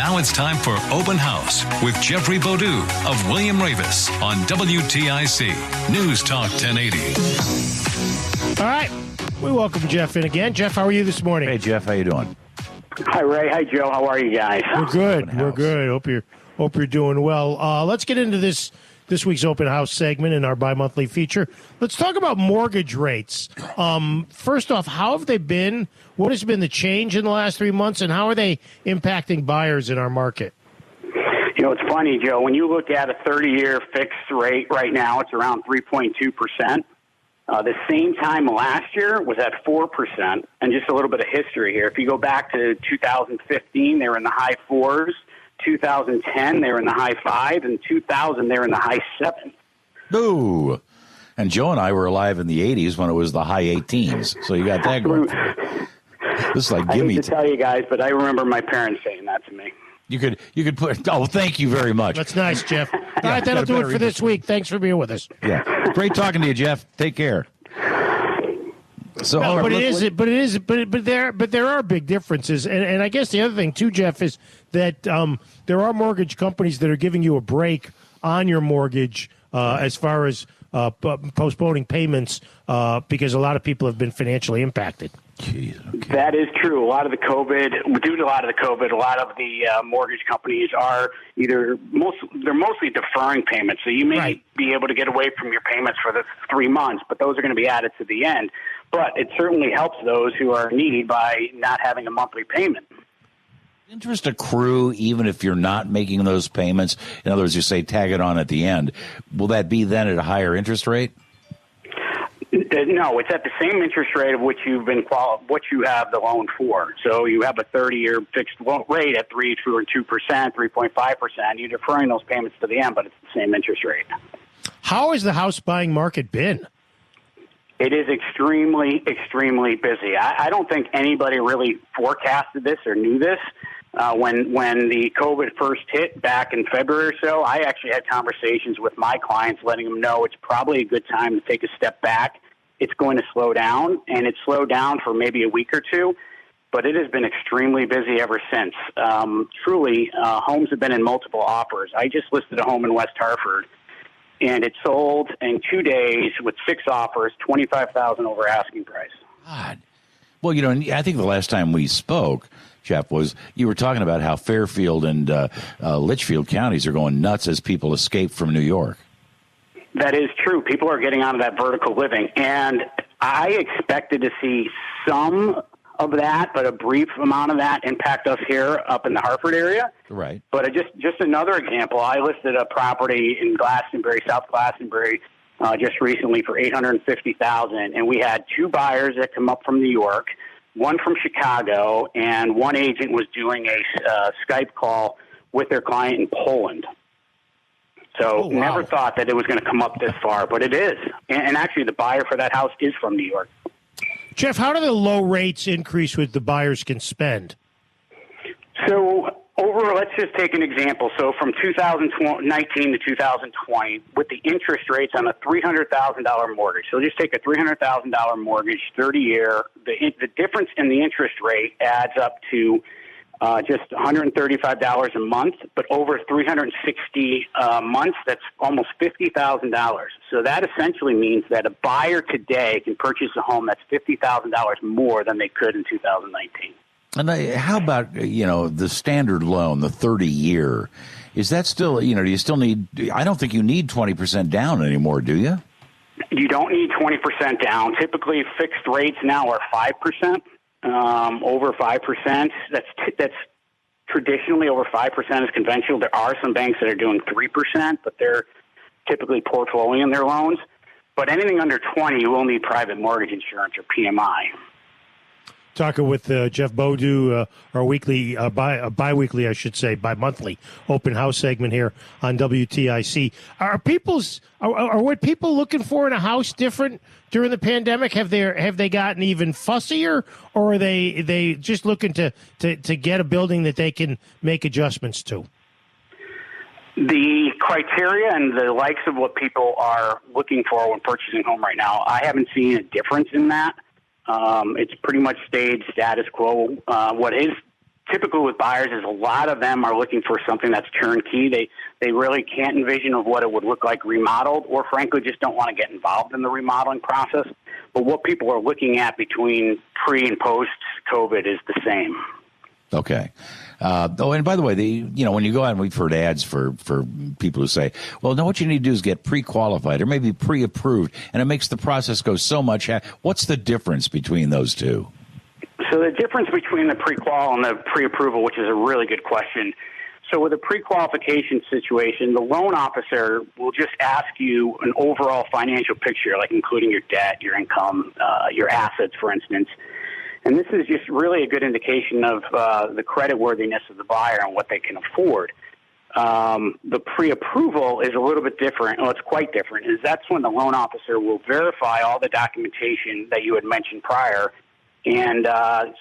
Now it's time for Open House with Jeffrey Bodeau of William Ravis on WTIC News Talk 1080. All right. We welcome Jeff in again. Jeff, how are you this morning? Hey, Jeff, how you doing? Hi, Ray. Hi, Joe. How are you guys? We're good. We're good. Hope you're doing well. Let's get into this week's Open House segment in our bi-monthly feature. Let's talk about mortgage rates. First off, how have they been? What has been the change in the last 3 months, and how are they impacting buyers in our market? You know, it's funny, Joe. When you look at a 30-year fixed rate right now, it's around 3.2%. The same time last year was at 4%. And just a little bit of history here. If you go back to 2015, they were in the high 4s. 2010, they were in the high 5s. And 2000, they were in the high 7s. Boo! And Joe and I were alive in the 80s when it was the high 18s. So you got that going. This is like, I give me. hate to tell you guys, but I remember my parents saying that to me. You could put. Oh, thank you very much. That's nice, Jeff. All right, that'll do it for this week. Thanks for being with us. Yeah, great talking to you, Jeff. Take care. So, no, but there are big differences, and I guess the other thing too, Jeff, is that there are mortgage companies that are giving you a break on your mortgage as far as postponing payments because a lot of people have been financially impacted. Jeez, okay. That is true. Due to a lot of the COVID, a lot of the mortgage companies are they're mostly deferring payments. So you may be able to get away from your payments for the 3 months, but those are going to be added to the end. But it certainly helps those who are in need by not having a monthly payment. Interest accrue even if you're not making those payments? In other words, you say tag it on at the end. Will that be then at a higher interest rate? No, it's at the same interest rate of which you've been what you have the loan for. So you have a 30-year fixed rate at 2%, 3.5%. You're deferring those payments to the end, but it's the same interest rate. How has the house buying market been? It is extremely, extremely busy. I don't think anybody really forecasted this or knew this. When the COVID first hit back in February or so, I actually had conversations with my clients letting them know it's probably a good time to take a step back. It's going to slow down, and it slowed down for maybe a week or two, but it has been extremely busy ever since. Truly, homes have been in multiple offers. I just listed a home in West Hartford, and it sold in 2 days with 6 offers, $25,000 over asking price. God. Well, I think the last time we spoke, Jeff, was you were talking about how Fairfield and Litchfield counties are going nuts as people escape from New York. That is true. People are getting out of that vertical living, and I expected to see some of that, but a brief amount of that impact us here up in the Hartford area. Right. But just another example, I listed a property in Glastonbury, South Glastonbury, just recently for $850,000, and we had 2 buyers that come up from New York, one from Chicago, and one agent was doing a Skype call with their client in Poland. So never thought that it was going to come up this far, but it is. And actually, the buyer for that house is from New York. Jeff, how do the low rates increase what the buyers can spend? So let's just take an example. So from 2019 to 2020, with the interest rates on a $300,000 mortgage, so just take a $300,000 mortgage, 30-year, the difference in the interest rate adds up to just $135 a month, but over 360 months, that's almost $50,000. So that essentially means that a buyer today can purchase a home that's $50,000 more than they could in 2019. And how about, the standard loan, the 30-year? Is that still, do you still need, I don't think you need 20% down anymore, do you? You don't need 20% down. Typically, fixed rates now are 5%. Over 5%. That's traditionally over 5% is conventional. There are some banks that are doing 3%, but they're typically portfolioing their loans. But anything under 20, you will need private mortgage insurance or PMI. Talking with Jeff Bodeau, our weekly, bi-weekly, I should say, bi-monthly open house segment here on WTIC. Are what people looking for in a house different during the pandemic? Have they gotten even fussier, or are they just looking to get a building that they can make adjustments to? The criteria and the likes of what people are looking for when purchasing a home right now, I haven't seen a difference in that. It's pretty much stayed status quo. What is typically with buyers is a lot of them are looking for something that's turnkey. They really can't envision of what it would look like remodeled, or frankly just don't want to get involved in the remodeling process. But what people are looking at between pre and post COVID is the same. Okay. And by the way, when you go out, and we've heard ads for people who say, well, no, what you need to do is get pre-qualified or maybe pre-approved, and it makes the process go so much. What's the difference between those two? So the difference between the pre-qual and the pre-approval, which is a really good question. So with a pre-qualification situation, the loan officer will just ask you an overall financial picture, like including your debt, your income, your assets, for instance. And this is just really a good indication of the creditworthiness of the buyer and what they can afford. The pre-approval is a little bit different. Well, it's quite different. That's when the loan officer will verify all the documentation that you had mentioned prior. And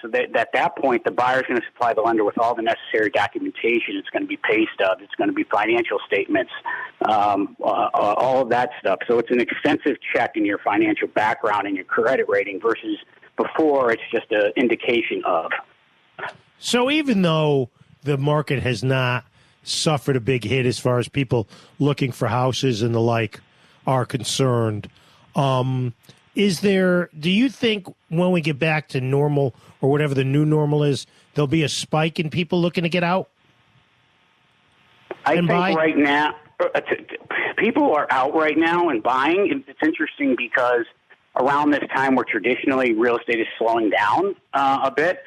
so that at that point, the buyer is going to supply the lender with all the necessary documentation. It's going to be pay stubs. It's going to be financial statements, all of that stuff. So it's an extensive check in your financial background and your credit rating versus before it's just an indication of. So even though the market has not suffered a big hit as far as people looking for houses and the like are concerned, do you think when we get back to normal or whatever the new normal is, there'll be a spike in people looking to get out? I think right now, people are out right now and buying. It's interesting because around this time where traditionally real estate is slowing down a bit,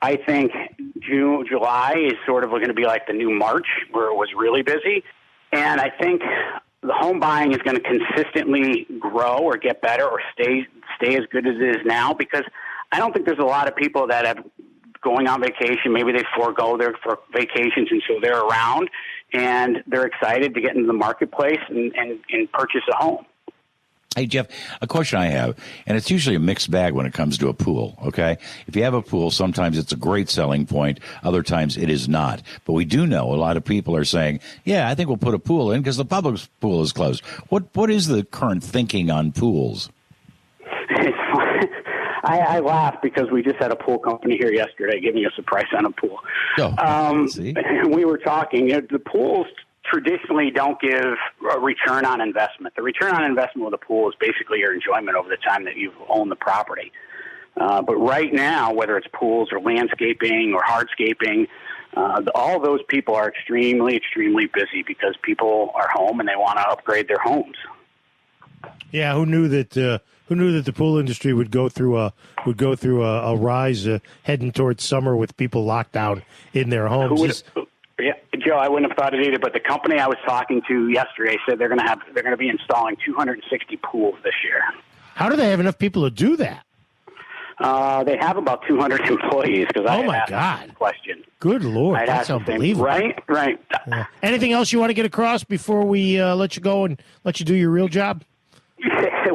I think June, July is sort of going to be like the new March where it was really busy. And I think the home buying is going to consistently grow or get better or stay as good as it is now, because I don't think there's a lot of people that have going on vacation. Maybe they forego their vacations, and so they're around and they're excited to get into the marketplace and purchase a home. Hey, Jeff, a question I have, and it's usually a mixed bag when it comes to a pool, okay? If you have a pool, sometimes it's a great selling point. Other times it is not. But we do know a lot of people are saying, yeah, I think we'll put a pool in because the public pool is closed. What is the current thinking on pools? I laugh because we just had a pool company here yesterday giving us a price on a pool. We were talking, the pools traditionally don't give a return on investment. The return on investment with a pool is basically your enjoyment over the time that you've owned the property. But right now, whether it's pools or landscaping or hardscaping, all those people are extremely, extremely busy because people are home and they want to upgrade their homes. Yeah, who knew that the pool industry would go through a rise heading towards summer with people locked down in their homes? Yeah, Joe, I wouldn't have thought it either. But the company I was talking to yesterday said they're going to be installing 260 pools this year. How do they have enough people to do that? They have about 200 employees. Oh my God! Question. Good Lord, that's unbelievable. Right. Yeah. Anything else you want to get across before we let you go and let you do your real job?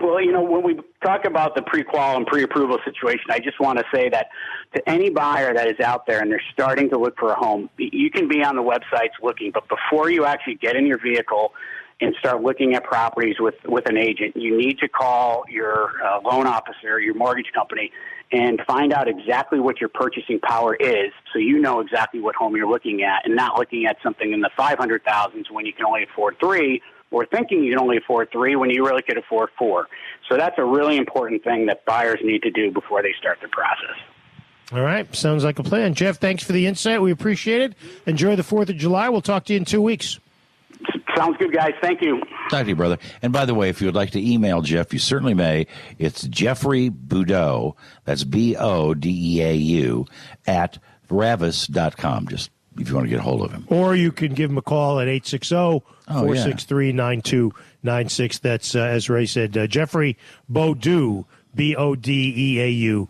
Well, when we talk about the pre-qual and pre-approval situation, I just want to say that to any buyer that is out there and they're starting to look for a home, you can be on the websites looking, but before you actually get in your vehicle and start looking at properties with an agent, you need to call your loan officer, your mortgage company, and find out exactly what your purchasing power is so you know exactly what home you're looking at and not looking at something in the 500,000s when you can only afford 3, or thinking you can only afford 3 when you really could afford 4. So that's a really important thing that buyers need to do before they start the process. All right. Sounds like a plan. Jeff, thanks for the insight. We appreciate it. Enjoy the 4th of July. We'll talk to you in 2 weeks. Sounds good, guys. Thank you. Talk to you, brother. And by the way, if you would like to email Jeff, you certainly may. It's Jeffrey Bodeau, that's Bodeau, at ravis.com. Just if you want to get a hold of him. Or you can give him a call at 860-463-9296. That's, as Ray said, Jeffrey Bodeau, Bodeau,